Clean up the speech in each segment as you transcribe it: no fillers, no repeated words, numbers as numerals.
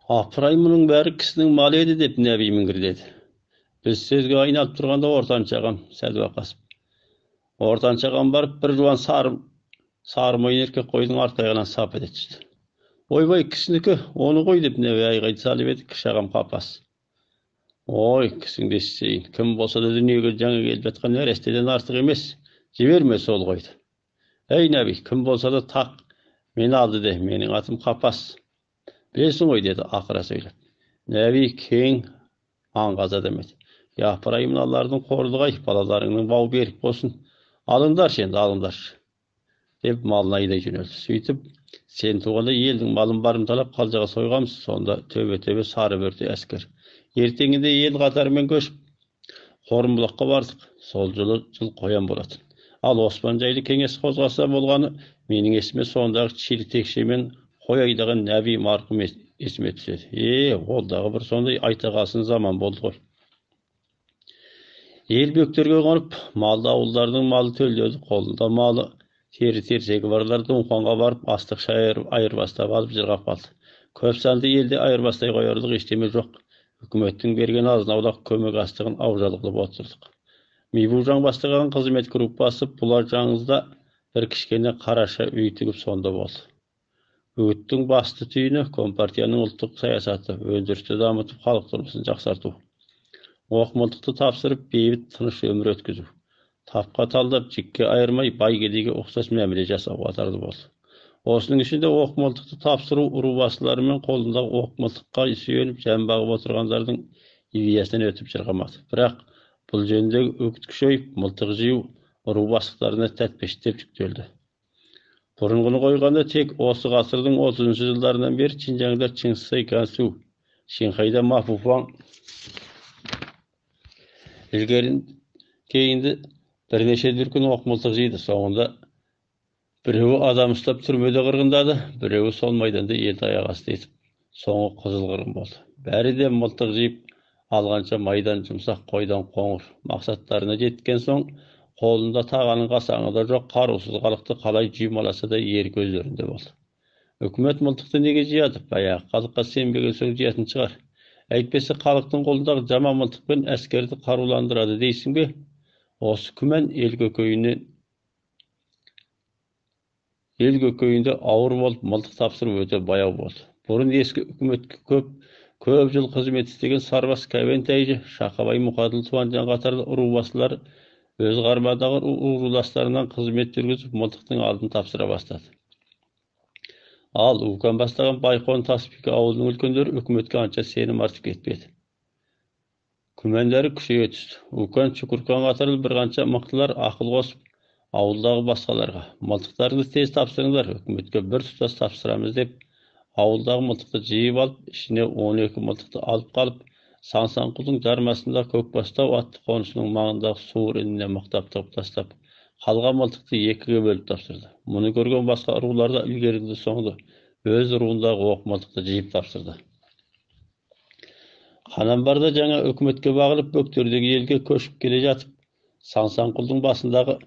Апырай мұның бәрі кісінің малы еді деп Нәби міңгірледі. Біз сөзге айналып тұрғанда ортаншағам Сәдуақасып. Ортаншағам барып бір жуан сары мойын еркек қойдың арты аяғынан сап ете түсті. Ойбай, кісінікі, оны қой деп Нәби айғайды салып еді, кіші ағам қапас. Ой, кісіңді естейін, кім болса да дүниеге жаңа келіп жатқан нәрестеден артық емес, жіберме сол қойды. Ей Нәби, кім болса да тақ мені алды де, менің атым Қапас. Білесің ғой, деді ақыра сөйлеп. Нәби кең аңғаза демеді. Япырай, мыналардың қорлығы-ай, балаларыңның бау берік болсын. Алыңдаршы енді, алыңдаршы, деп малын айдай жөнелді. Сөйтіп, сен туғанда елдің малын барымталап қалжаға сойғамыз, сонда төбе-төбе сары бөрте әскер. Ертеңінде ел қатарымен көшіп, Қорымбұлаққа бардық. Сол жылы жыл қоян болатын. Ал Оспан жайлы кеңес қозғаса болғаны менің есіме сондағы чили текшемен қой айдаған Нәби марқұм есіме түседі. Олдағы бір сондай айта қалсын заман болды ғой. Ел бөктерге қонып, малды ауылдардың малы төлдеді, қолында малы тері-терсегі барлар Дұңқанға барып, астық айырбастап алып жырғап қалды. Көп санды елде айырбастай қоярлық ештеме жоқ. Үкіметтің берген азын-аулақ көмек астығын аужалы қылып отырдық. Мибужан бастаған қызмет группасы бұлар жаңызда бір кішкене қараша үй тігіп сонда болды. Үгіттің басты түйіні Компартияның ұлттық саясаты, өндірісті дамытып, халық тұрмысын жақсарту. Оқымылдықты тапсырып, бейбіт тыныш өмір өткізу. Тапқа талдап, жікке айырмай, бай-кедейге ұқсас мәміле жасау қатарлы болды. Осының ішінде оқымылдықты тапсыру рубасыларымен қолындағы оқымылдыққа сүйеніп, жан бағып отырғандардың идеясынан өтіп жырғамады. Бірақ бұл жөніндегі үгіт күшейіп, мылтық жию рубасықтарына тәтпештеп жүктелді. Бұрынғыны қойғанда тек осы ғасырдың 30-шы жылдарынан бері Чинжаңда Чингисхай Гансу, Шанхайда Мафуфаң кейінді бірнеше дүркін оқымылтық жейді. Соңында біреуі адам ұстап түрмеде қырғындады, біреуі сол майданда елді аяқ асты етіп, соңы қызыл қырғын болды. Бәрі де мылтық жиып алғанша майдан жұмсақ, қойдан қоңыр. Мақсаттарына жеткен соң, қолында тағаның қасаңы да жоқ, қарусыз халықты қалай жүймаласа да ер көздерінде болды. Үкімет мылтықты неге жияды? Баяғы халыққа сенбеген соң жиятын шығар. Әйтпесе халықтың қолындағы жаман мылтықпен әскерді қаруландырады дейсің бе? Осы күмән ел көкейінде ауыр болып, мылтық тапсырып өте баяу болды. Бұрын ескі үкіметке көп жыл қызмет істеген Сарбас Кәвен тәйжі, Шақабай Мұқадыл Туанжан қатарлы рубасылар өз қарамағындағы руластарынан қызмет жүргізіп, мылтықтың алдын тапсыра бастады. Ал Укан бастаған Байқон Таспикі ауылының үлкендері үкіметке анша сенім артып кетпеді. Күмәндері күшейе түсті. Укан Чукуркан қатарлы бір қанша мықтылар ақыл қосып, ауылдағы басқаларға мылтықтарыңызды тез тапсырыңдар, үкіметке бір тұтас тапсырамыз деп, ауылдағы мылтықты жиып алып, ішіне 12 мылтықты алып қалып, Сансанқұлдың жармасында Көкбастау атты қонысының маңындағы суыр ініне мықтап тығып тастап, қалған мылтықты екіге бөліп тапсырды. Мұны көрген басқа руларда ілгеріңді соңды өз руындағы оқ мылтықты жиып тапсырды. Қанамбарда жаңа үкіметке бағылып бөктердегі елге көшіп келе жатып, Сансанқұлдың басындағы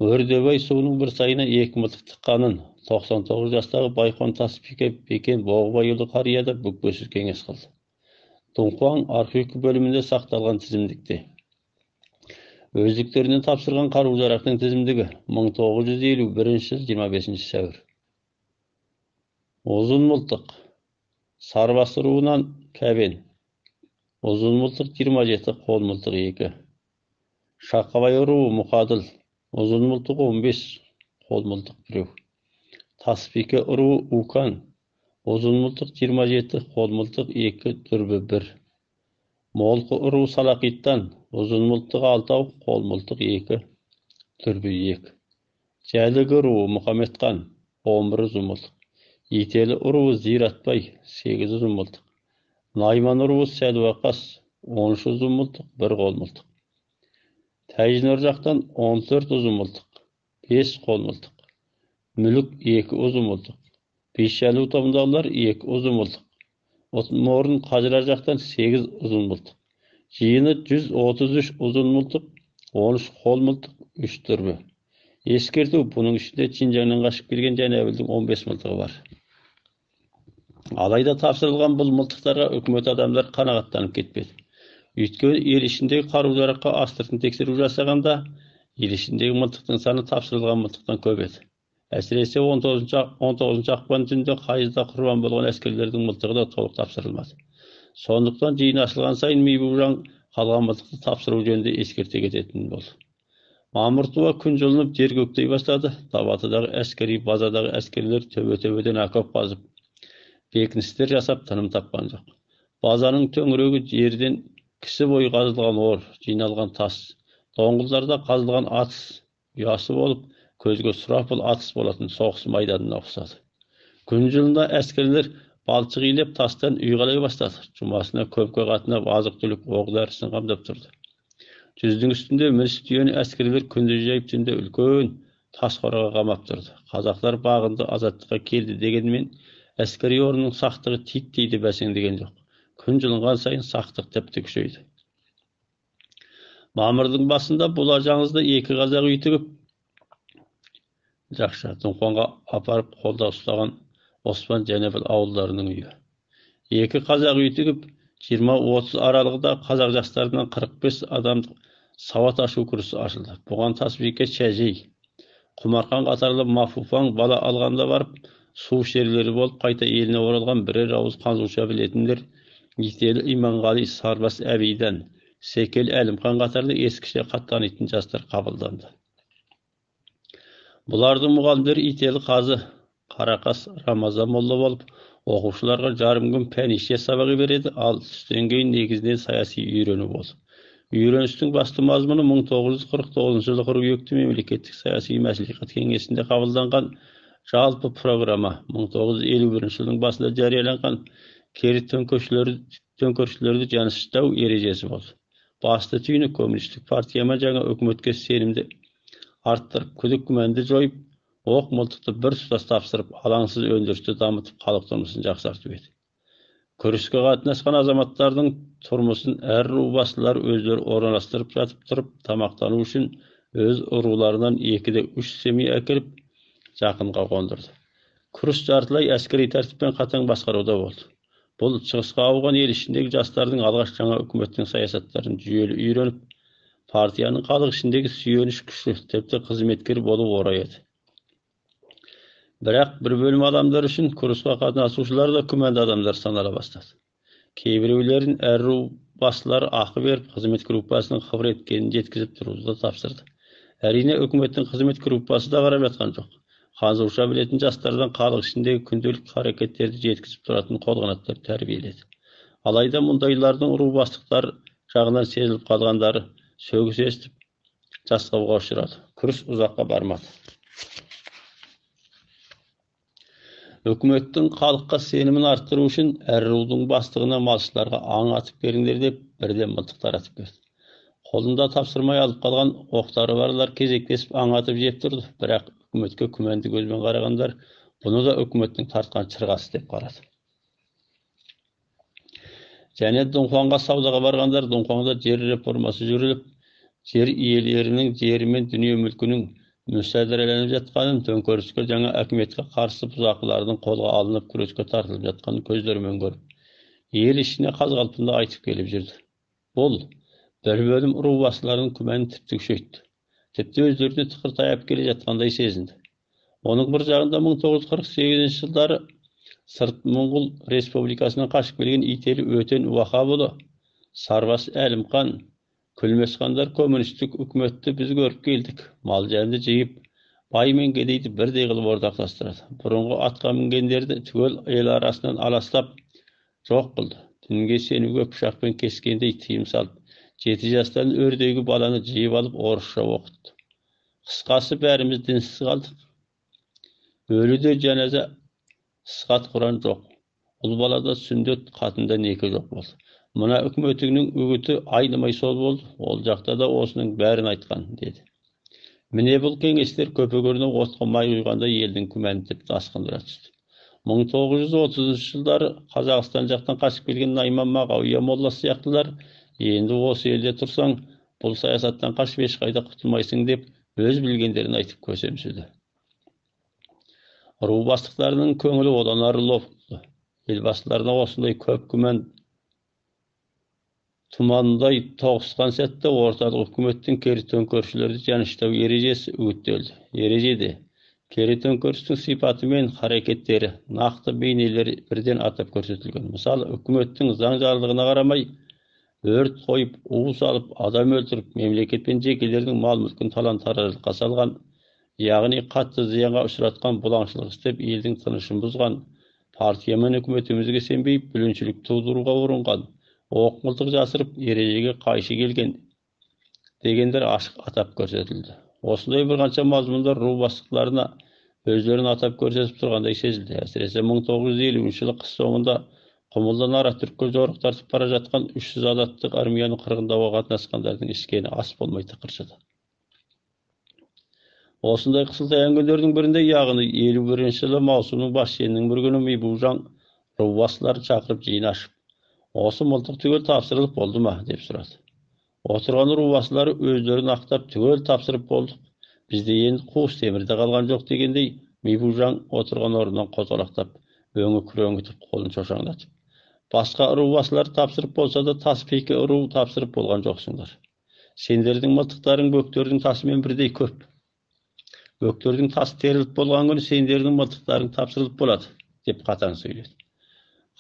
Өрдебай суының бір сайына 2 мылтық тыққанын 99 жастағы Байқон Таспике Бекен Боғбайұлы қарияда бүкпесіз кеңес қылды. Дұңқуаң архиві бөлімінде сақталған тізімдікте өздіктерінен тапсырған қару-жарақтың тізімдігі 1951 жыл 25 сәуір. Ұзын мылтық Сарбасы руынан Кәбен, ұзын мылтық 27, қол мылтық 2. Шақабай руы Мұқадыл, ұзын мылтық 15, қол мылтық 1. Таспике руы Укан, ұзын мылтық 27, қол мылтық 2, дүрбі 1. Молқы руы Салақиттан, ұзын мылтық 6, қол мылтық 2, дүрбі 2. Жәлігі руы Мұхаметқан, 11 ұзын мылтық. Ителі ұруы Зиратбай, 8 ұзын мылтық. Найман ұруы Сәдуақас, 13 ұзын мылтық, 1 қол мылтық. Тәжінөр жақтан 14 ұзын мылтық, 5 қол мылтық. Мүлік 2 ұзын мылтық. Бейшәлі ұтамдағылар 2 ұзын мылтық. Морын Қажырар жақтан 8 ұзын мылтық. Жиыны 133 ұзын мылтық, 13 қол мылтық, 3 дүрбі. Ескерту, бұның ішінде Чинжаңнан қашып келген Жәнәбілдің 15 мылтығы бар. Алайда тапсырылған бұл мылтықтарға үкімет адамдар қанағаттанып кетпеді. Өйткені ел ішіндегі қару-жараққа астыртын тексеру жасағанда, ел ішіндегі мылтықтың саны тапсырылған мылтықтан көп еді. Әсіресе 19 ақпан түнде қайызда құрбан болған әскерлердің мылтығы да толық тапсырылмады. Сондықтан жиын ашылған сайын Ми-Бужан қалған мылтықты тапсыру жөнінде ескерте кететін болды. Мамыр туа күн жылынып жер көктей бастады. Табатыдағы әскери базадағы әскерлер төбеден окоп қазып, бекіністер жасап тыным тапқан жоқ. Базаның төңірегі жерден кісі бойы қазылған ор, жиналған тас, доңғылдарда қазылған атыс ұясы болып, көзге сұрапыл атыс болатын соғыс майданына ұқсады. Күн жылында әскерлер балшық илеп тастан үй қалай бастады. Жұмасына көпке қатынап азық-түлік оқ-дәрісін қамдап тұрды. Жүздің үстінде міс түйені әскерлер күндіз жайып, түнде үлкен тас қораға қамап тұрды. Қазақтар бағынды, азаттыққа келді дегенмен, әскери орынның сақтығы титтейді бәсеңдеген жоқ. Күн жылынған сайын сақтық тіпті күшейді. Мамырдың басында бұла жаңызда екі қазақ үй тігіп, Жақша, Дұңқанға апарып қолда ұстаған Оспан Жәнебіл ауылдарының үйі. Екі қазақ үй тігіп, 20-30 аралығында қазақ жастарынан 45 адамдық сауат ашу курсы ашылды. Бұған Тасбике Шәжей, Құмарқан қатарлы Мафуфаң бала алғанда барып, су шерлері болып қайта еліне оралған бірер ауыз қанжуша білетіндер Ителі Иманғали Сарбас Әбейден, Секел Әлімхан қатарлы ескіше хат танитын жастар қабылданды. Бұлардың мұғалімдері Ителі Қазы, Қарақас Рамазан молла болып, оқушыларға жарым күн пәнише сабағы береді, ал түстен кейін негізінен саяси үйрену болды. Үйреністің басты мазмұны 1949 жылы қыркүйекте мемлекеттік саяси мәслихат кеңесінде қабылданған жалпы программа, 1951 жылдың басында жарияланған кері төңкерісшілерді жаныштау ережесі болды. Басты түйіні коммунистік партияма жаңа үкіметке сенімді арттырып, күдік күмәнді жойып, оқ мылтықты бір тұтас тапсырып, алаңсыз өндірісті дамытып, халық тұрмысын жақсарту еді. Күреске қатынасқан азаматтардың тұрмысын әр ру басшылары өздері орналастырып жатып тұрып, тамақтану үшін өз руларынан 2-3 семей әкеліп, жақынға қондырды. Күрес жартылай әскери тәртіппен қатаң басқаруда болды. Бұл шығысқа ауған ел ішіндегі жастардың алғаш жаңа үкіметтің саясаттарын жүйелі үйреніп, партияның халық ішіндегі сүйеніш күші, тіпті қызметкер болу орай еді. Бірақ бір бөлім адамдар үшін күреске қатынасушылар да күмәнді адамдар санала бастады. Кейбіреулерін әр ру басшылары ақы беріп, қызмет группасының қыбыр еткенін жеткізіп тұруды да тапсырды. Әрине, үкіметтің қызмет группасы да қарап жатқан жоқ. Қанжуша білетін жастардан халық ішіндегі күнделікті харекеттерді жеткізіп тұратын қолғанаттар тәрбиеледі. Алайда мұндайлардың ру бастықтар жағынан сезіліп қалғандары сөгіс естіп, жасқауға ұшырады. Күрес ұзаққа бармады. Үкіметтің халыққа сенімін арттыру үшін әр рудың бастығына малшыларға аң атып беріңдер деп бірден мылтықтар атып берді. Қолында тапсырмай алып қалған оқтары барлар кезектесіп аң атып жеп тұрды. Бірақ үкіметке күмәнді көзбен қарағандар бұны да үкіметтің тартқан шырғасы деп қарады. Және Дұңқанға саудаға барғандар Дұңқанға жер реформасы жүріліп, жер иелерінің жері мен дүние мүлкінің мүсәдіреленіп жатқанын, төңкеріске жаңа үкіметке қарсы бұзақылардың қолға алынып күреске тартылып жатқанын көздерімен көріп, ел ішіне қаз-қалпында айтып келіп жүрді. Бұл бір бөлім ру басшыларының күмәнін тіпті күшейтті. Тіпті өздеріне тықыр таяп келе жатқандай сезінді. Оның бір жағында 1948 жылдары сырт Моңғол республикасынан қашып келген Ителі Өтен Уахабұлы, Сарбас Әлімхан, Күлмесхандар коммунистік үкіметті біз көріп келдік. Мал жәнді жиып, бай мен кедейді бірдей қылып ортақтастырады. Бұрынғы атқа мінгендерді түгел ел арасынан аластап жоқ қылды. Дінге сенуге пышақпен кескендей тыйым салып, 7 жастан өрдегі баланы жиып алып орысша оқытты. Қысқасы бәріміз дінсіз қалдық. Өліде жәназа сықат құран жоқ. Ұл балада сүндет, қатында неке жоқ болды. Мұна үкіметінің үгіті айнымай сол болды, ол жақта да осының бәрін айтқан, деді. Міне бұл кеңестер көпе-көріне отқа май құйғанда елдің күмәнін тіпті асқындыра түсті. 1930 жылдары Қазақстан жақтан қашып келген Найман Мағауия молла сияқтылар, енді осы елде тұрсаң, бұл саясаттан қашып ешқайда құтылмайсың деп, өз білгендерін айтып көсемсіді. Ру бастықтарының көңілі одан ары лоқыды. Elbaslarına osындай көп күмән тұмандай тоғысқан сәтте орталық үкіметтің кері төңкерісшілерді жаныштау ережесі үгіттелді. Ережеде кері төңкерістің сипаты мен харекеттері нақты бейнелері бірден атап көрсетілген. Мысалы, үкіметтің заң жарлығына қарамай өрт қойып, у салып, адам өлтіріп, мемлекет пен жекелердің мал-мүлкін талан-таражылыққа салған, яғни қатты зиянға ұшыратқан, бұлаңшылық істеп, елдің тынышын бұзған, партия мен үкіметімізге сенбей, бүліншілік тудыруға ұрынған, оқмылтық жасырып, ережеге қайшы келген дегендер ашық атап көрсетілді. Осындай бір қанша мазмұндар ру бастықтарына өздерін атап көрсетіп тұрғандай сезілді. Әсіресе 1950 жылы қыс соңында Құмылдан Аратүрекке жорық тартып бара жатқан 300 азаттық армияны қырғындауға қатынасқандардың ішкені ас болмай тықыршыды. Осындай қысылтаяң күндердің бірінде, яғни 51 жылы маусымның бас шенінің бір күні Мибужан ру басшыларын шақырып жиын ашып, осы мылтық түгел тапсырылып болды ма деп сұрады. Отырған ру басшылары өздерін ақтап түгел тапсырып болдық, бізде енді қуыс темірде қалған жоқ дегендей, Мибужан отырған орнынан қозғалақтап, өңі күреңітіп, қолын шошаңдатып, басқа ру басшылары тапсырып болса да, Таспейке ру тапсырып болған жоқсыңдар. Сендердің мылтықтарың бөктердің тасымен бірдей көп. Бөктердің тасы теріліп болған күні сендердің мылтықтарың тапсырылып болады, деп қатаң сөйледі.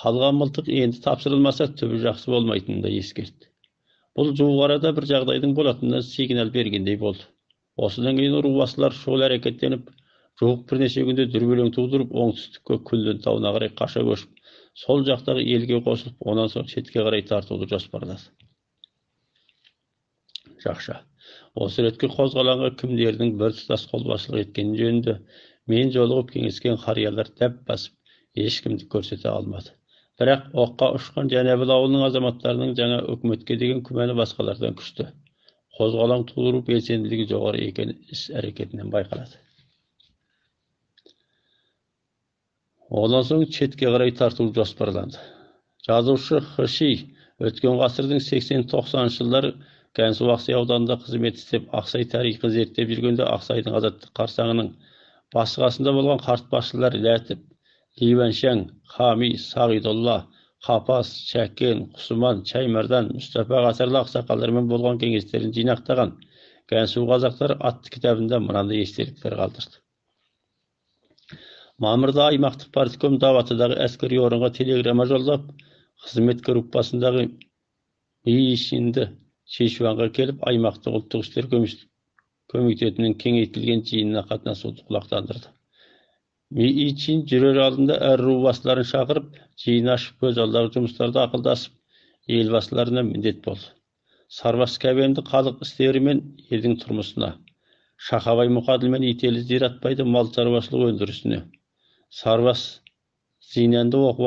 Қалған мылтық енді тапсырылмаса түбі жақсы болмайтынын да ескертті. Бұл жуық арада бір жағдайдың болатынына сигнал бергендей болды. Осыдан кейін ру басшылар шұғыл әрекеттеніп, жуық бірнеше күнде дүрбелең тудырып, оңтүстікке Күлден тауына қарай қаша көшіп, сол жақтағы елге қосылып, онан соң шетке қарай тартуды жоспарлады. Жақша. Осы ретке қозғалаңға кімдердің бір тұтас қолбасшылық еткені жөнінде мен жолығып кеңескен қариялар дәп басып, ешкімді көрсете алмады. Бірақ оққа ұшқан Жәнәбіл ауылының азаматтарының жаңа үкіметке деген күмәні басқалардан күшті. Қозғалаң тудыру белсенділігі жоғары екені іс әрекетінен байқалады. Ondan soң шетке қарай тарту жоспарланды. Жазушы Хыши өткен ғасырдың 80-90 жылдары Кәнсу Ақсай ауданында қызмет істеп, Ақсай тарихы зерттеп жүргенде Ақсайдың азаттық қарсаңының басқасында болған қарт басшылар Ләтіп, Ливаншан, Хами, Сағидолла, Қапас, Шәкен, Құсыман, Чаймардан, Мұстафа ғасырлы ақсақалдармен болған кеңестерін жинақтаған Кәнсу қазақтары атты кітабында мынандай естеліктер қалдырды. Мамырда аймақтық партком Даватыдағы әскери орынға телеграмма жолдап, қызмет группасындағы Мейишинді Шешуанға келіп, аймақтық ұлттық істер комитетінің кеңейтілген жиынына қатынасуды құлақтандырды. Мейишин жүрер алдында әр ру басшыларын шақырып, жиын ашып, көз алдағы жұмыстарды ақылдасып, ел басшыларына міндет болды. Сарбас кәбенді халық істері мен елдің тұрмысына, Шақабай Мұқаділ мен Ителі Зиратбайды мал шаруашылық өндірісіне, Сарбас Зинанды оқу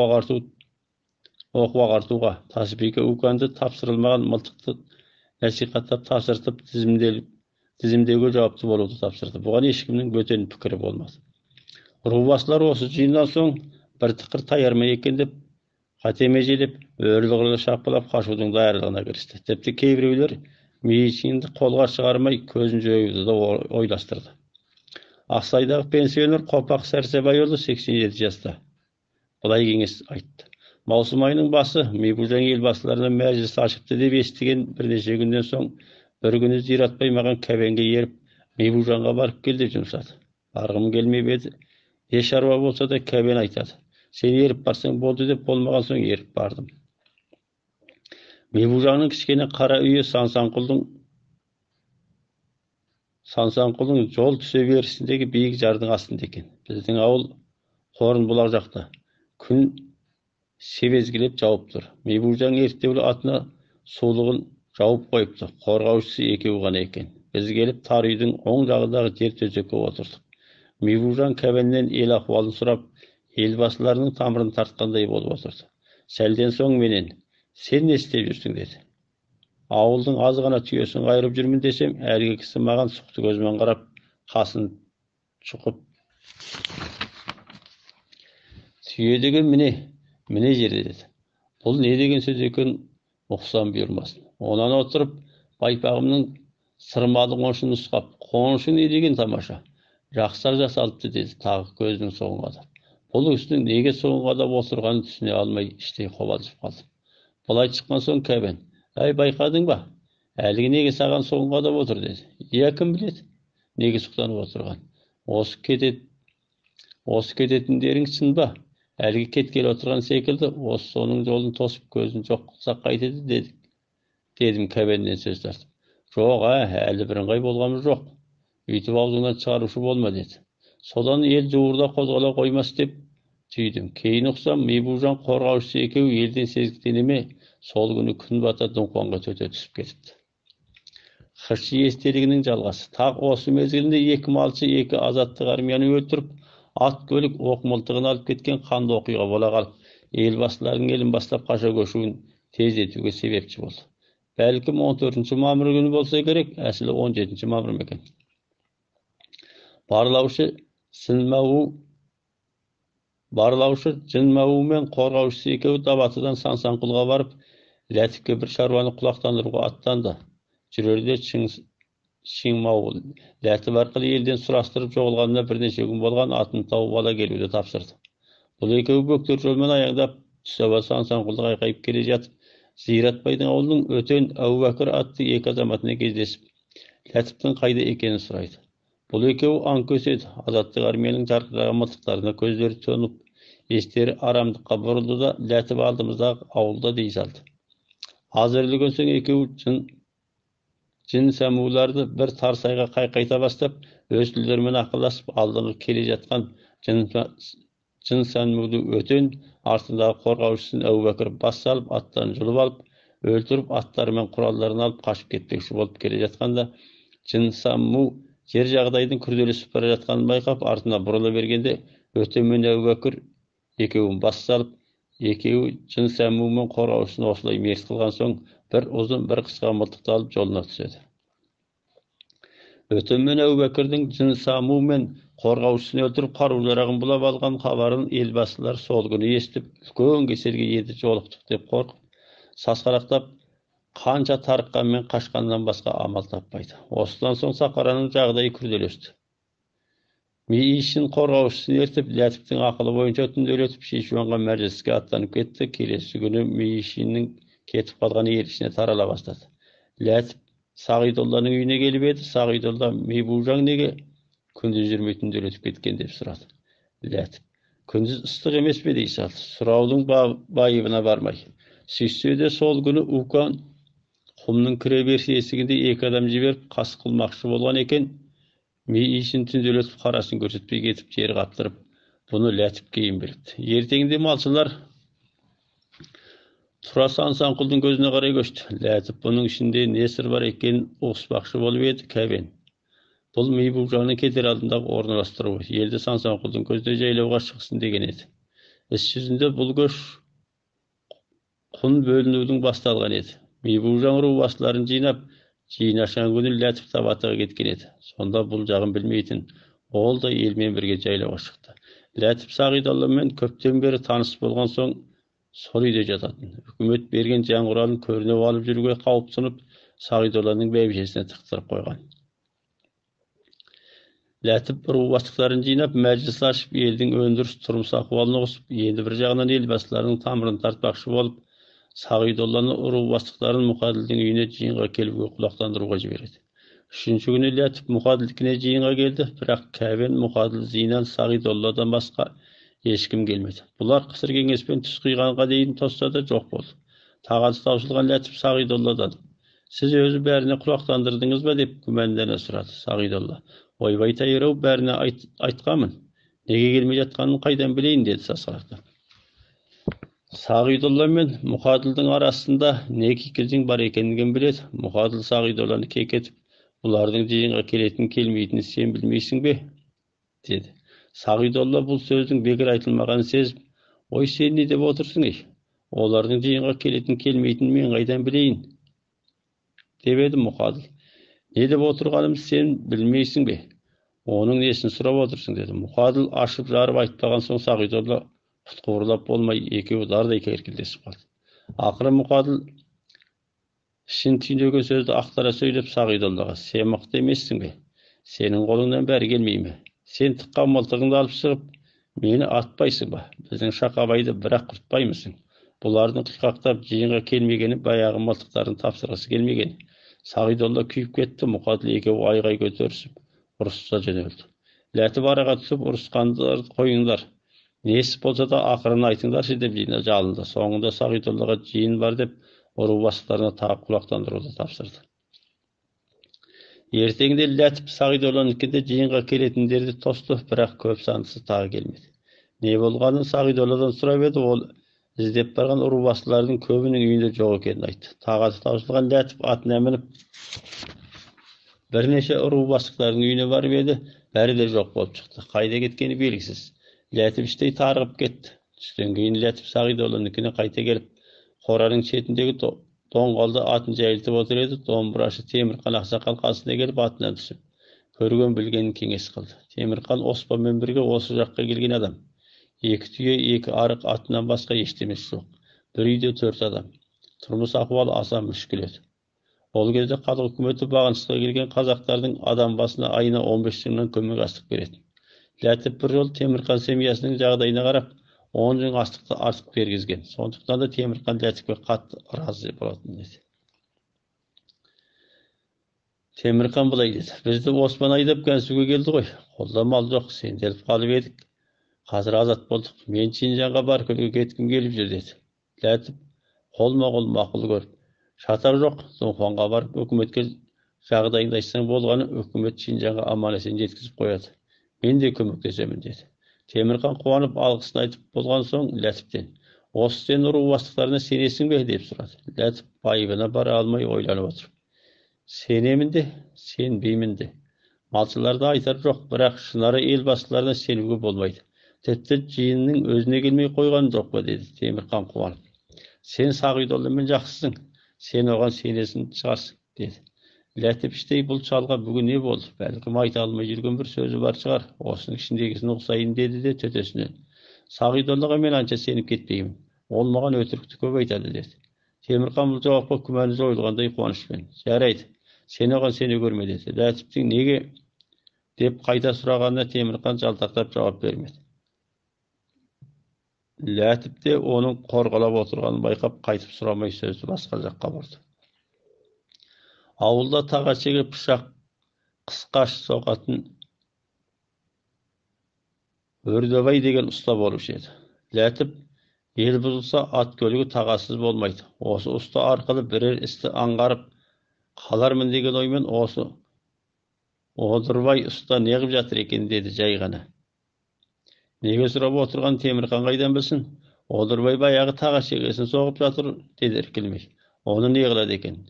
ағартуға, Таспейке Уканды тапсырылмаған мылтықты насихаттап тапсыртып тізімдеуге жауапты болуды тапсырды. Бұған ешкімнің бөтен пікірі болмады. Ру басшылар осы жиыннан соң бір тықыр таярма екен деп, қате межелеп, өрлі-ғырлы шапқылап қашудың даярлығына кірісті. Тіпті кейбіреулер Мейишинді қолға шығармай көзін жоюды да ойластырды. Ақсайдағы пенсионер Қопақ Сәрсебайұлы 87 жаста. Былай кеңес айтты. Маусым айының басы Мибужан елбасыларына мәжіліс ашыпты деп естіген бірнеше күннен соң бір күні Зиратбай маған кәбенге еріп, Мибужанға барып кел деп жұмсады. Барғым келмеп еді. Не шаруа болса да кәбен айтады. Сен еріп барсаң болды деп, болмаған соң еріп бардым. Мибужанның кішкене қара үйі Сансанқұлдың жол түсе берісіндегі биік жардың астында екен. Біздің ауыл Қорын бұлақ жақта. Күн себезгілеп жауып тұр. Мибужан ерттеулі атына сулығын жауып қойыпты. Қорғаушысы екеу ғана екен. Біз келіп тар үйдің оң жағындағы жер төсекке отырдық. Мибужан кәбеннен ел ахуалын сұрап, елбасыларының тамырын тартқандай болып отырды. Сәлден соң менен, сен не істеп жүрсің деді. Ауылдың аз ғана түйесін қайырып жүрмін десем, әлгі кісі маған сұқты көзімен қарап, қасын шұқып, түйе деген міне жерде деді. Бұл не деген сөз екен, ұқсам бұйырмасын. Онан отырып, байпағымның сырмалы қоншын нұсқап, қоншы не деген тамаша, жақсар жасалыпты деді, тағы көзінің соғын қадап. Ол кісінің неге соңғы қадап отырғанын түсіне алмай іштей қобалжып қалды. Былай шыққан соң кәбен: «Әй, байқадың ба? Әлгі неге саған соңғы қадап отыр?» деді. «Иә, кім біледі неге сұқтанып отырған? Осы кететіндерің шын ба? Әлгі кеткелі отырған секілді, осы соның жолын тосып көзін жоқ қылсақ қайтеді?» дедім кәбеннен сөз тартып. «Жоқ, әлі бірыңғай болғамыз жоқ. Үйтіп аузыңнан шығарушы болма» деді. Содан ел жуырда қозғала қоймас деп түйдім. Кейін ұқсам, Мибужан қорғаушысы екеуі елден сезіктене сол күні күн бата дұңқанға төте түсіп кетіпті. Хыршы естелігінің жалғасы. Тақ осы мезгілінде екі малшы, екі азаттық армияны өлтіріп, ат көлік оқ мылтығын алып кеткен қанды оқиға бола қалып, елбасылардың елін бастап қаша көшуін тездетуге себепші болды. Бәлкім 14 мамыр күні болса керек, әсілі 17 мамыр екен. Барлаушы Жынмау мен қорғаушысы екеуі Дабатыдан Сансанқұлға барып, Ләтіпке бір шаруаны құлақтандыруға аттанды. Жүрерде Шыңмау Ләтіп арқылы елден сұрастырып жоғалғанына бірнеше күн болған атын тауып ала келуді тапсырды. Бұл екеуі бөктер жолмен аяңдап Түсаба Сансанқұлды қайқайып келе жатып, Зиратбайдың ауылының Өтен Әубәкір атты екі азаматына кездесіп, Ләтіптің қайда екенін сұрайды. Бұл екеуі аң көседі. Азаттық армияның жарқыраған мылтықтарына көздері төніп, естері арамдыққа бұрылды да Ләтіп алдымыздағы ауылда дей салды. Аз өрлеген соң екеуі жын сәмуларды бір тарсайға қайқайта бастап, өз тілдерімен ақылдасып, алдыңғы келе жатқан жын сәмуды Өтен, артындағы қорғаушысын Әубәкір бас салып, аттан жұлып алып, өлтіріп, аттарымен құралдарын алып қашып кетпекші болып келе жатқанда, жын сәму жер жағдайдың күрделесіп бара жатқанын байқап, артына бұрыла бергенде, Өтен мен Әубәкір екеуін бас салып, екеуі жын сәму мен қорғаушысын осылай мерт қылған соң, бір ұзын, бір қысқа мылтықты алып жолына түседі. Өтен мен Әубәкірдің жын сәму мен қорғаушысын өлтіріп, қару-жарағын бұлап алған хабарын елбасылар сол күні естіп, үлкен кеселге енді жолықтық деп қорқып, сасқалақтап, қанша тарыққанмен қашқаннан басқа амал таппайды. Осыдан соң Сақараның жағдайы күрделесті. Мейішін қорғаушысын ертіп, Ләтіптің ақылы бойынша түнделетіп, Шишуанға мәжіліске аттанып кетті. Келесі күні Мейішінің кетіп қалған ел ішіне тарала бастады. Ләтіп Сағидолланың үйіне келіп еді. Сағидолла: «Мибужан неге күндіз жүрмей түнделетіп кеткен?» деп сұрады. Ләтіп: «Күндіз ыстық емес пе?» дей салды, сұраудың байыбына бармай. Сөйтсе де сол күні Укан құмның кіре беріс есігінде екі адам жіберіп, қас қылмақшы болған екен. Мейішін түнделетіп қарасын көрсетпей кетіп, жер қаптырып, бұны Ләтіп кейін біліпті. Ертеңінде малшылар Тура Сансанқұлдың көзіне қарай көшті. Ләтіп бұның ішінде не сыр бар екенін ұғыспақшы болып еді кәбен. Бұл Мибужанның кетер алдындағы орналастыруы, елді Сансанқұлдың көзде жайлауға шықсын деген еді. Іс жүзінде бұл көш құн бөлінудің басталған еді. Мибужан рубасыларын жинашан күні Ләтіп Дабатыға кеткен еді. Сонда бұл жағын білмейтін, ол да елмен бірге жайлауға шықты. Ләтіп Сағидолламен көптен бері таныс болған соң сол үйде жататын. Үкімет берген жаңғыралын көрініп алып жүруге қауіптеніп, Сағидолланың бәйбішесіне тықтырып қойған. Ләтіп рубастықтарын жинап, мәжіліс ашып, елдің өндіріс тұрмыс ахуалын қосып, енді бір жағынан елбасыларының тамырын тартпақшы болып, Сағидолланы рубастықтарын Мұқаділдің үйіне жиынға келуге құлақтандыруға жібереді. Үшінші күні Ләтіп Мұқаділдікіне жиынға келді, бірақ кәбен Мұқаділ Зинан Сағидолладан басқа ешкім келмеді. Бұлар қысыр кеңеспен түс қиғанға дейін тосса да жоқ болды. Тағаты таусылған Ләтіп Сағидолладан: «Сіз өзі бәріне құлақтандырдыңыз ба?» деп күмәндана сұрады. Сағидолла: «Ойбай тайырау, бәріне айтқамын. Неге келмей жатқанын қайдан білейін?» деді сасқалақтап. Сағидолла мен Мұқаділдің арасында не кикілжің бар екенін біледі. Мұқаділ Сағидолланы кекетіп: «Бұлардың жиынға келетін келмейтінін сен білмейсің бе?» деді. Сағидолла бұл сөздің бекер айтылмағанын сезіп: «Ой, сен не деп отырсың ей? Олардың жиынға келетін келмейтінін мен қайдан білейін?» деп еді Мұқаділ. «Не деп отырғаным сен білмейсің бе? Оның несін сұрап отырсың?» деді. Мұқаділ ашып жарып айтпаған соң Сағидолла құтқуырлап болмай, екеуі дардай керкілдесіп қалды. Ақыры Мұқаділ шын түйнеген сөзді ақтара сөйлеп Сағидоллаға: «Сен мықты емессің бе? Сенің қолыңнан бәрі келмей ме? Сен тыққан мылтығыңды алып шығып, Meni atpayсың ба? Біздің Шақабайды бірақ құртпаймысың? Бұлардың қиқақтап жиынға келмегені, баяғы мылтықтарын тапсырғысы келмеген. Сағидолла күйіп кетті, Мұқаділ екеуі айғай көтерісіп, ұрысыса жөнелді. Ләтіп араға түсіп, ұрысқандарды қойыңдар. Несі болса да ақырын айтыңдаршы деп жалынды. Соңында Сағидоллаға жиын бар деп, ұру бастықтарына тағы құлақтандыруды тапсырды. Ертеңінде Ләтіп Сағидолланыкінде жиынға келетіндерді тосты, бірақ көп сандысы тағы келмеді. Не болғанын Сағидолладан сұрап еді, ол іздеп барған ұрубастылардың көбінің үйінде жоқ екенін айтты. Тағаты таусылған Ләтіп атына мініп бірнеше ұрубастықтардың үйіне барып еді, бәрі де жоқ болып шықты. Қайда кеткені белгісіз. Ләтіп іштей тарығып кетті. Түстен кейін Ләтіп Сағидолланыкіне қайта келіп, қораның шетіндегі доңғалда атын жайылтып отыр еді. Домбырашы Темірқан ақсақал қасына келіп атынан түсіп, көрген білгенін кеңес қылды. Темірқан Оспанмен бірге осы жаққа келген адам. Екі түйе, екі арық атынан басқа ештемесі жоқ. Bir үйде 4 адам. Тұрмыс ахуалы аса мүшкіл еді. Ол кезде халық үкіметі бағынысқа келген қазақтардың адам басына айына 15 сомнан көмек астық беретін. Ләтіп бір жол Темірқан семьясының жағдайына қарап, 10 жүн астықты артық бергізген. Сондықтан да Темірқан Ләтіпке қатты разы болатын еді. Темірқан былай деді: "Бізді Оспан айдап Гансуге келді ғой. Қолда мал жоқ, сенделіп қалып едік. Қазір азат болдық. Мен Шинжанға бар күнге кеткім келіп жүр" деді. Ләтіп қолма-қол мақұл көріп: "Шатақ жоқ, Дунхуанға барып өкіметке жағдайыңды айтсаң болғаны, өкімет Шинжанға аман-есен жеткізіп қояды. Мен де көмектесемін" деді. Темірқан қуанып алғысын айтып болған соң Ләтіптен: "Осы сен ұру бастықтарына сенесің бе?" деп сұрады. Ләтіп байыбына бара алмай ойланып отыр. Сенемін де, сенбеймін де. Малшыларды айтар жоқ, бірақ шынары ел басшыларына сенуге болмайды. Тіпті жиынның өзіне келмей қойған жоқ па деді Темірқан қуанып. "Сен Сағидолламен жақсысың, сен оған сенесің шығарсың" деді. Ләтіп іштей бұл шалға бүгін не болды? Бәлкім айта алмай жүрген бір сөзі бар шығар. Осының ішіндегісін ұқсайын деді де төтесінен: "Сағидоллаға мен анша сеніп кетпеймін. Ол маған өтірікті көп айтады" деді. Темірқан бұл жауапқа күмәні жойылғандай қуанышпен: "Жарайды, сен оған сене көрме" деді. Ләтіптің неге деп қайта сұрағанына Темірқан жалтақтап жауап бермеді. Ләтіп те оның қорғалап отырғанын байқап, қайтып сұрамай сөзді басқа жаққа бұрды. Ауылда тағашеге пышақ қысқаш соғатын Өрдебай деген ұста болушы еді. Ләтіп ел бұзылса ат көлігі тағасыз болмайды. Осы ұста арқылы бірер істі аңғарып қалармын деген оймен осы Одырбай ұста неғып жатыр екен деді жай ғана. Неге сұрап отырған Темірқан қайдан білсін? Одырбай баяғы тағашегесін соғып жатыр деді іркілмей. Оны не қылады екен?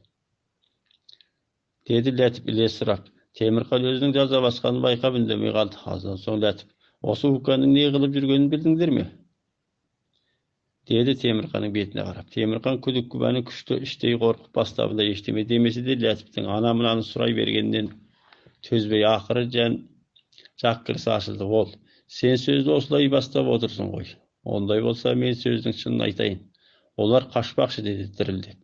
Деді Ләтіп ілесірап. Темірқан өзінің жаза басқанын байқап үндемей қалды. Аздан соң Ләтіп: "Осы Уканның не қылып жүргенін білдіңдер ме?" деді Темірқанның бетіне қарап. Темірқан күдік күбәні күшті, іштей қорқып бастабында ештеме демесе де Ләтіптің ана-мынаны сұрай бергеннен төзбей ақыры жақ кірісі ашылды. Ол: "Сен сөзді осылай бастап отырсың ғой. Ондай болса мен сөздің шынын айтайын. Олар қашпақшы" деді дірілдеп.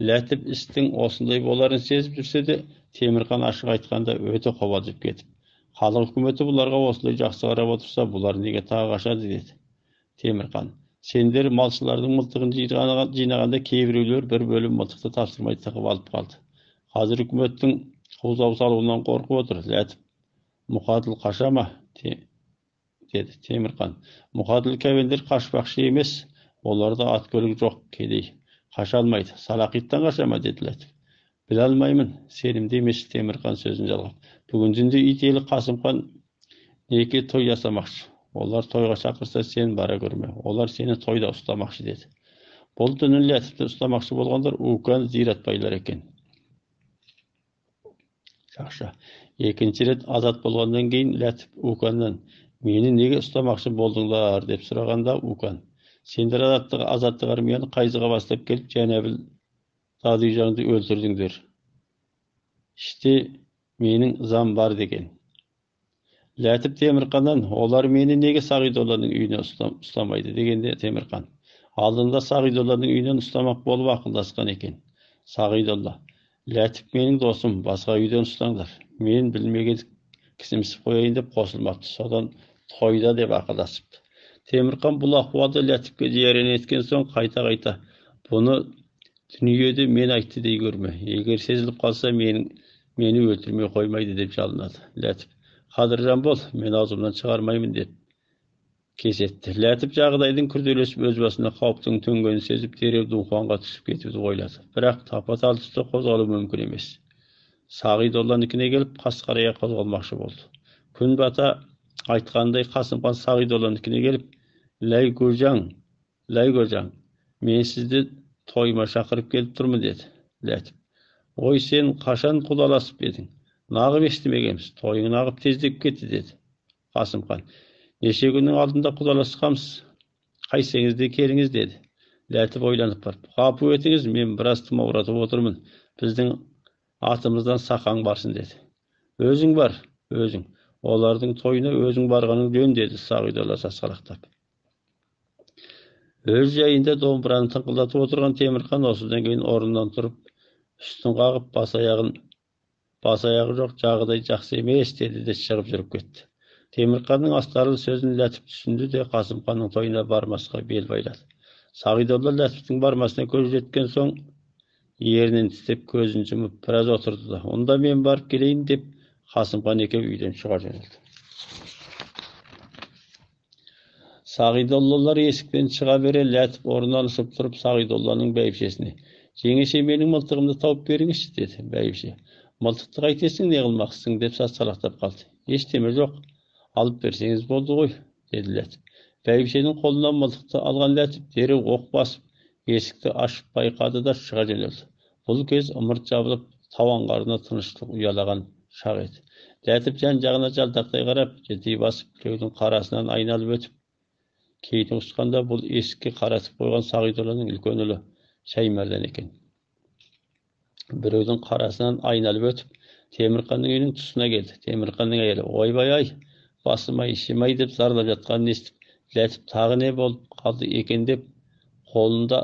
Ләтіп істің осындай боларын сезіп жүрсе де, Темірқан ашық айтқанда өте қобалжып кетіп: "Халық үкіметі бұларға осылай жақсы қарап отырса, бұлар неге тағы қашады" деді. Темірқан: "Сендер малшылардың мылтығын жинағанда кейбіреулер бір бөлім мылтықты тапсырмай тығып алып қалды. Қазір үкіметтің қаузау салуынан қорқып отыр." Ләтіп: "Мұқаділ қаша ма?" деді Темірқан. "Мұқаділ кәуендер қашпақшы емес, оларда ат көлік жоқ, кедей. Қаша алмайды. Салақиттан қаша ма?" деді Ләтіп. "Біле алмаймын, сенімді емес" Темірқан сөзін жалғап. "Бүгін түнде ителі Қасымхан неке той жасамақшы. Олар тойға шақырса сен бара көрме. Олар сені тойда ұстамақшы" деді. Бұл түні Ләтіпті ұстамақшы болғандар Укан Зиратбайлар екен. Жақсы. Екінші рет азат болғаннан кейін Ләтіп Уканнан: "Мені неге ұстамақшы болдыңдар?" деп сұрағанда Укан: "Сендер азаттық армияны қайзыға бастап келіп, Жәнәбіл Дадижанды өлтірдіңдер. İşte менің зам бар" деген. Ләтіп Темірқаннан: "Олар мені неге Сағидолланың үйіне ұстамайды" дегенде Темірқан: "Алдында Сағидолланың үйінен ұстамақ болып ақылдасқан екен. Сағидолла: Ләтіп менің досым, басқа үйден ұстаңдар. Мен білмеген кісімсіп қояйын деп қосылмапты. Содан тойда деп ақылдасыпты. Temirkan bu ahvalda Latif'e ciğerini etken son kayta. Bunu dünyada men aytты dey görme. Eger sezilip kalsa meni öldürmeye koymaydı dep çalınadı. Latif, Kadırcan bol, men ağzımdan çıkarmayımın dep kesetdi. Latif jagdaydın kürdeleşip öz basına kawptyň töngeni sezip derew duňhanга düşüp ketibdi goýlady. Birak tapatal tutsa kozgalyp mümkin emes. Sagydollanykine gelip Kaskaraya kozgalmakçy boldy. Gün bata aytganday Kasymkan Sagydollanykine gelip Lay Gurjaň, men sizdi toýma şakyryp gelip durmy dedi. Latif, oy sen kaşan kudalasyp ediň? Nagyp eşitmegemis, toýuň nagyp tezdip ketdi dedi. Kasymkan, neşe günün aldında kudalaşkamız, kayseňizde keliňiz dedi. Latif oýlanyp barıp, gapy etiňiz, men biraz tyma uratyp oturmyn. Bizdiň atymyzdan sakan barsyn dedi. Özüň bar, özüň. Olardyň toýuna özüň barganyň dön dedi Sagydolla sasgalaktap. Öz jaýynda dombrany tynkylatyp oturgan Temirkan osudan keyin orundan turup, üstün gagyp bas aýagy jok jagdaý jakşy emes dedi de çygyp jürüp ketdi. Temirkan'ın astarlı sözünü Latif düşündü de Kasımkan'ın toyuna barmaska bel baylady. Sagydolla Latif'in barmasına köz jetken soň yerinin titip gözünü jumyp biraz oturdu da. Onda men barıp geleýin dep Kasımkan ekew üýden çyga jöneldi. Sagydollalar esikden çıga bere Latif orundan ısıp turup Sagydollanyň bäýbişesini "Jeňeşe meniň myltygymdy tawup beriňizçi" dedi bäýbişe. "Myltykdy gaýtasyň ne gylmaksyň" dep saçsalaktap kaldy. "Hiç deme jok. Alıp berseňiz boldy goý" dedi Latif. Bäýbişeniň kolundan myltykty algan Latif derew ok basyp esikdi aşyp baýkady da çyga jöneldi. Bul kez ymyrt jabılıp tawan gardyna tynçlyk uyalagan şak edi. Latif jan jagyna jaltakday garap, jeti basyp bireýiň karasyndan aýnalyp ötüp keýti uçkanda bul eski karatyp goýgan Sagydollanyň ilken uly Şaýmerden eken. Bireýiň karasyndan aýnalyp ötüp Temirkanyň öýüniň tusuna geldi. Temirkanyň aýaly "Oýbay ay, basymay işimay" dep zarlap jatkanyny esitip, Latif tagy ne bolup kaldy eken dep kolunda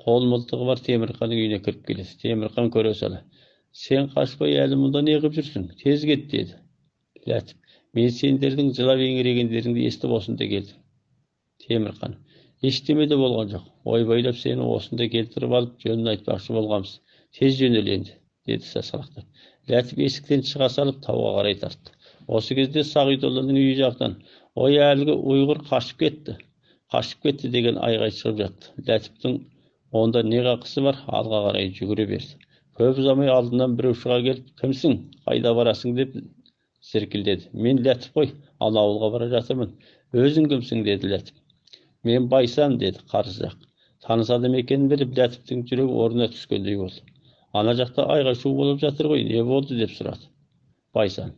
kol myltygy bar Temirkanyň öýüne kirip geldi. Temirkan köre sala "Sen kaçpay äli munda ne gyp jürsiň? Tez get" dedi. Latif, "Men senderdiň jylap eňiregenleriňdi esitip osunda geldim." Temirkan, "Hiç demede bolgan jok. Oýbaýlap seni osunda keltirip alyp jönüni aýtmakçy bolgamyz. Tez jönel endi" dedi sasalakdyp. Latif esikden çyga salyp tawga garay tartdy. Osu кезде Sagydollanyň üýü jakdan "Oý äligi Uýgur kaçyp ketdi" degen aýgaý çygyp jatdy. Latiftiň onda ne gakysy bar, alga garay jügüre berdi. Köp zamay aldyndan biri uşuga gelip "Kimsiň? Gaýda barasyň" dep zirkildedi. "Men Latif goý, ala awulga bara jatyrmyn." "Özüň kimsiň?" dedi Latif. "Men Baýsan" dedi karşıjak. Tanysadym ekenini bilip Latiftiň jüregi oruna düşkendey boldy. "Ana jakda aýgaý şuw bolup jatyr goý, ne boldy?" dep surady. Baýsan,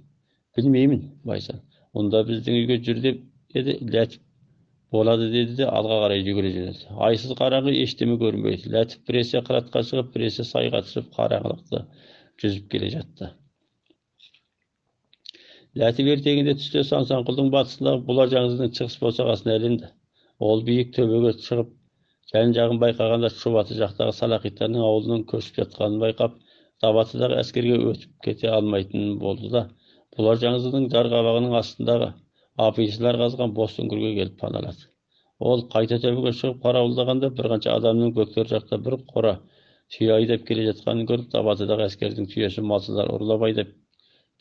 "Bilmeýmin Baýsan. Onda bizdiň üýge jür" dedi Latif. "Bolady" dedi de alga garay jügüre jöneldi. Aýsyz garagy eşdeme görünbeýdi. Latif birese kıratga çygyp, birese saýga çyryp garaňlykda jüzüp gele jatdy. Latif erteginde tüste Sansankuldyň batysyndaky Bular jaňyzynyň çygyş bosagasyna elindi. Ol biýik töbege çygyp, jan-jagyn baýkaganda şu baty jakdaky Salahitanyň awulundan köçüp jatkanyny baýkap, dabatydaky askerge ötüp kete almaýtyny boldy da, Bular jaňyzynyň jargabagynyň astyndaky apyşylar gazgan boş süngürge gelip panalady. Ol gaýta töbege çygyp garawuldaganda bir gança adamnyň bökler jakda bir qora tüýe aýdap kele jatkanyny görüp, dabatydaky askerdiň tüýesi malçylar urlap aýdap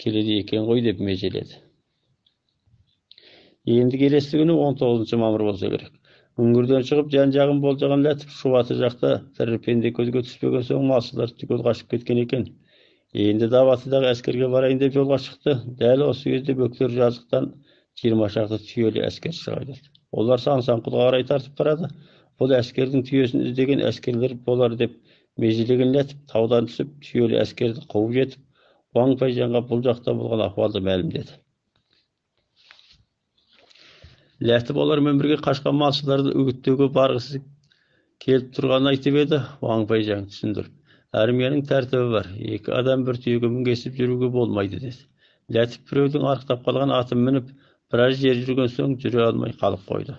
keledi eken goý dep mejeledi. Endi gelesi günü 19 mamyr bolsa gerek. Üngürden çygyp jan-jagyn boljagan Latif şu baty jakda terpende közgө түспеген soň malçylar tüköl gaçyp ketken eken. Endi dabatydaky askerge baraýyn dep jolga çykdy. Däl osu кезде bökler жазыкtan 20 şarty tüýeli asker çygaýdy. Olar Sansankulga garay tartyp barady. Bul askerdiň tüýesini izlegen askerler bolar dep mejelegen Latif tawdan düşüp tüýeli askerdi gowy jetip Wang Baýjanga bul jakda bolgan ahwaldy mälimledi. Latif olar bilen birge kaçkan malçylарды ügütdege bargysy kelip turganyny aýtyp edi. Wang Baýjang düşündirip, "Armiýanyň tertibi bar. Eki adam bir tüýege mingesip jürüge bolmaýdy" dedi. Latif bireýiň arkytap kalgan atyny minip, biraz yer jürgen soň jüre almay kalyp goýdy.